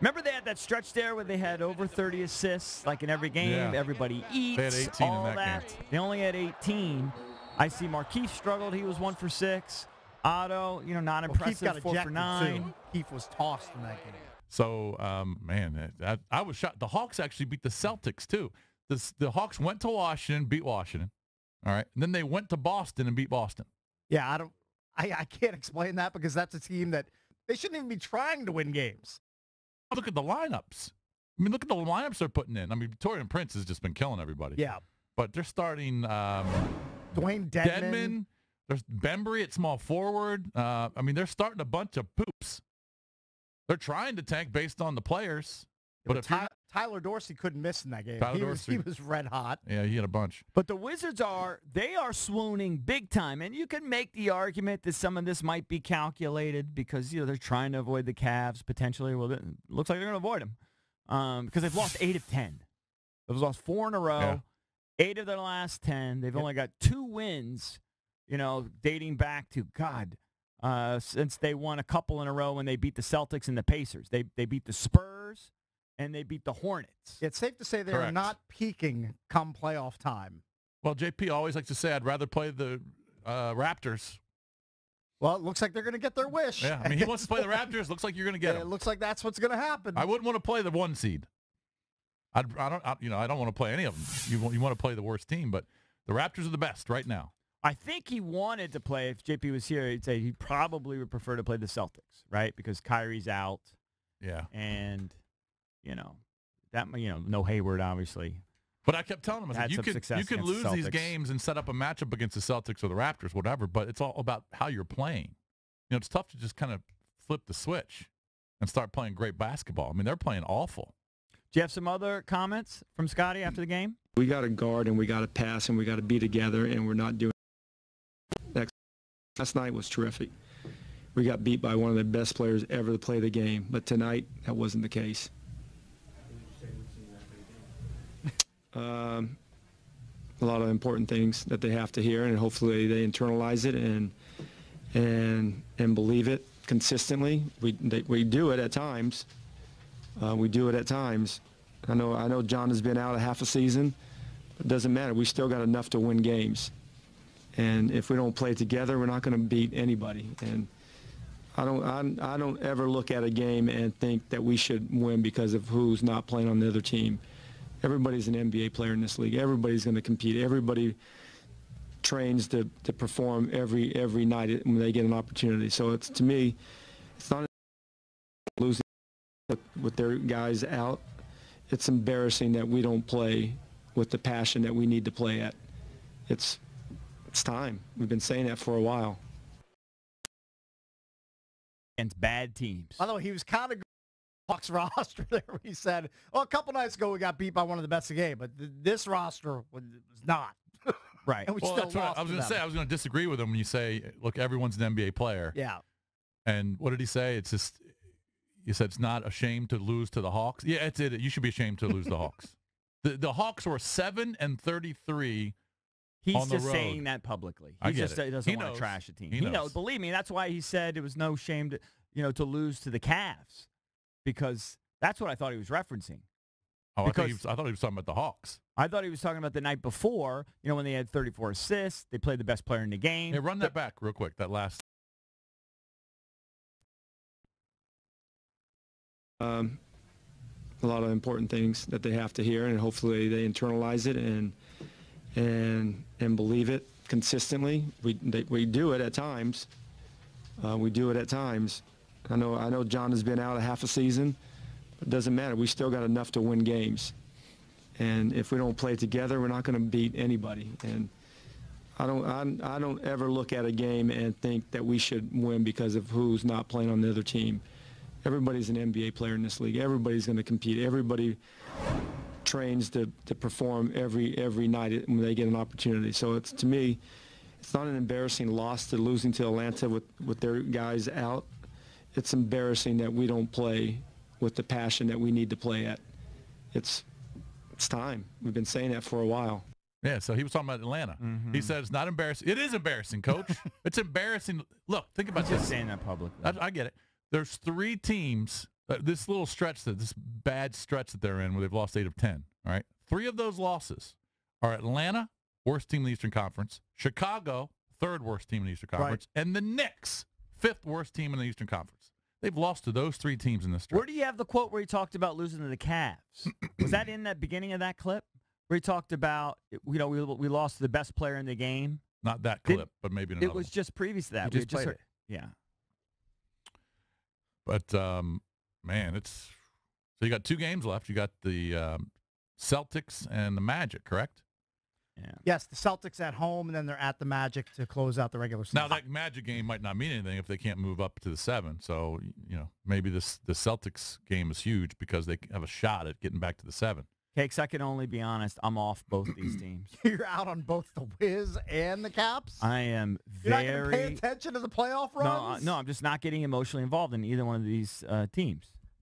Remember they had that stretch there where they had over 30 assists, like in every game. Yeah. Everybody eats. They had 18 all in that game. They only had 18. I see Markeith struggled. He was 1 for 6. Otto, not impressive. Keith got 4 for ejected 9. too. Keith was tossed in that game. So, man, I was shocked. The Hawks actually beat the Celtics, too. The Hawks went to Washington, beat Washington. All right. And then they went to Boston and beat Boston. Yeah, I can't explain that because that's a team that they shouldn't even be trying to win games. Look at the lineups. I mean, look at the lineups they're putting in. I mean, Torian Prince has just been killing everybody. Yeah. But they're starting Dwayne Dedmon. There's Bembry at small forward. I mean, they're starting a bunch of poops. They're trying to tank based on the players. But if Tyler Dorsey couldn't miss in that game. Dorsey. He was red hot. Yeah, he had a bunch. But the Wizards are swooning big time. And you can make the argument that some of this might be calculated because, they're trying to avoid the Cavs potentially. Well, it looks like they're going to avoid them because they've lost 8 of 10. They've lost 4 in a row, Yeah. 8 of their last 10. They've only got 2 wins, dating back to, since they won a couple in a row when they beat the Celtics and the Pacers. They beat the Spurs. And they beat the Hornets. It's safe to say they're Correct. not peaking come playoff time. Well, JP always likes to say, I'd rather play the Raptors. Well, it looks like they're going to get their wish. Yeah, I mean, he wants to play the Raptors. Looks like you're going to get It them. looks like that's what's going to happen. I wouldn't want to play the 1 seed. I don't want to play any of them. You want to play the worst team, but the Raptors are the best right now. I think he wanted to play. If JP was here, he'd say he probably would prefer to play the Celtics, right? Because Kyrie's out. Yeah. And, no Hayward, obviously. But I kept telling him, I Had said, some you success can against lose the these Celtics. games and set up a matchup against the Celtics or the Raptors, whatever, but it's all about how you're playing. It's tough to just kind of flip the switch and start playing great basketball. I mean, they're playing awful. Do you have some other comments from Scotty after the game? We got to guard and we got to pass and we got to be together, and we're not doing that. Last night was terrific. We got beat by one of the best players ever to play the game, but tonight that wasn't the case. A lot of important things that they have to hear, and hopefully they internalize it and believe it consistently. We do it at times. We do it at times. I know John has been out a half a season. It doesn't matter. We still got enough to win games. And if we don't play together, we're not going to beat anybody. And I don't ever look at a game and think that we should win because of who's not playing on the other team. Everybody's an NBA player in this league. Everybody's going to compete. Everybody trains to perform every night when they get an opportunity. So to me, it's not losing with their guys out. It's embarrassing that we don't play with the passion that we need to play at. It's time. We've been saying that for a while. Against bad teams. By the way, he was kind of Hawks roster there. He said, well, a couple nights ago we got beat by one of the best of the game, but this roster was not. Right. And we Well, still that's right. lost I was to going to them. say, I was going to disagree with him when you say, look, everyone's an NBA player. Yeah. And what did he say? It's just, you said it's not a shame to lose to the Hawks. Yeah, it's it. You should be ashamed to lose the Hawks. The Hawks were 7-33 He's on the just road. saying that publicly. I He get just it. doesn't He want knows. to trash a team. He He knows. knows. Believe me, that's why he said it was no shame to lose to the Cavs, because that's what I thought he was referencing. Oh, I thought he Because- was talking about the Hawks. I thought he was talking about the night before, when they had 34 assists, they played the best player in the game. Hey, run that back real quick, that last. A lot of important things that they have to hear, and hopefully they internalize it and believe it consistently. We do it at times. We do it at times. I know John has been out a half a season. It doesn't matter. We still got enough to win games. And if we don't play together, we're not going to beat anybody. And I don't ever look at a game and think that we should win because of who's not playing on the other team. Everybody's an NBA player in this league. Everybody's going to compete. Everybody trains to perform every night when they get an opportunity. So to me, it's not an embarrassing loss to losing to Atlanta with their guys out. It's embarrassing that we don't play with the passion that we need to play at. It's time. We've been saying that for a while. Yeah, so he was talking about Atlanta. Mm-hmm. He said it's not embarrassing. It is embarrassing, Coach. It's embarrassing. Look, think about He's just this. saying that publicly. I get it. There's 3 teams This little stretch, this bad stretch that they're in where they've lost 8 of 10, all right? 3 of those losses are Atlanta, worst team in the Eastern Conference, Chicago, 3rd worst team in the Eastern Conference, and the Knicks, 5th worst team in the Eastern Conference. They've lost to those 3 teams in this stretch. Where do you have the quote where he talked about losing to the Cavs? Was that in that beginning of that clip where he talked about, we lost to the best player in the game? Not that clip, but maybe another It was just previous to that. You just played it. Yeah. But, man, so you got 2 games left. You got the Celtics and the Magic, correct? Yeah. Yes, the Celtics at home, and then they're at the Magic to close out the regular season. Now, that Magic game might not mean anything if they can't move up to the 7. So, maybe the Celtics game is huge because they have a shot at getting back to the 7. Cakes, I can only be honest. I'm off both these teams. You're out on both the Wiz and the Caps? I am You're not very... going to pay attention to the playoff runs? No, I'm just not getting emotionally involved in either one of these teams.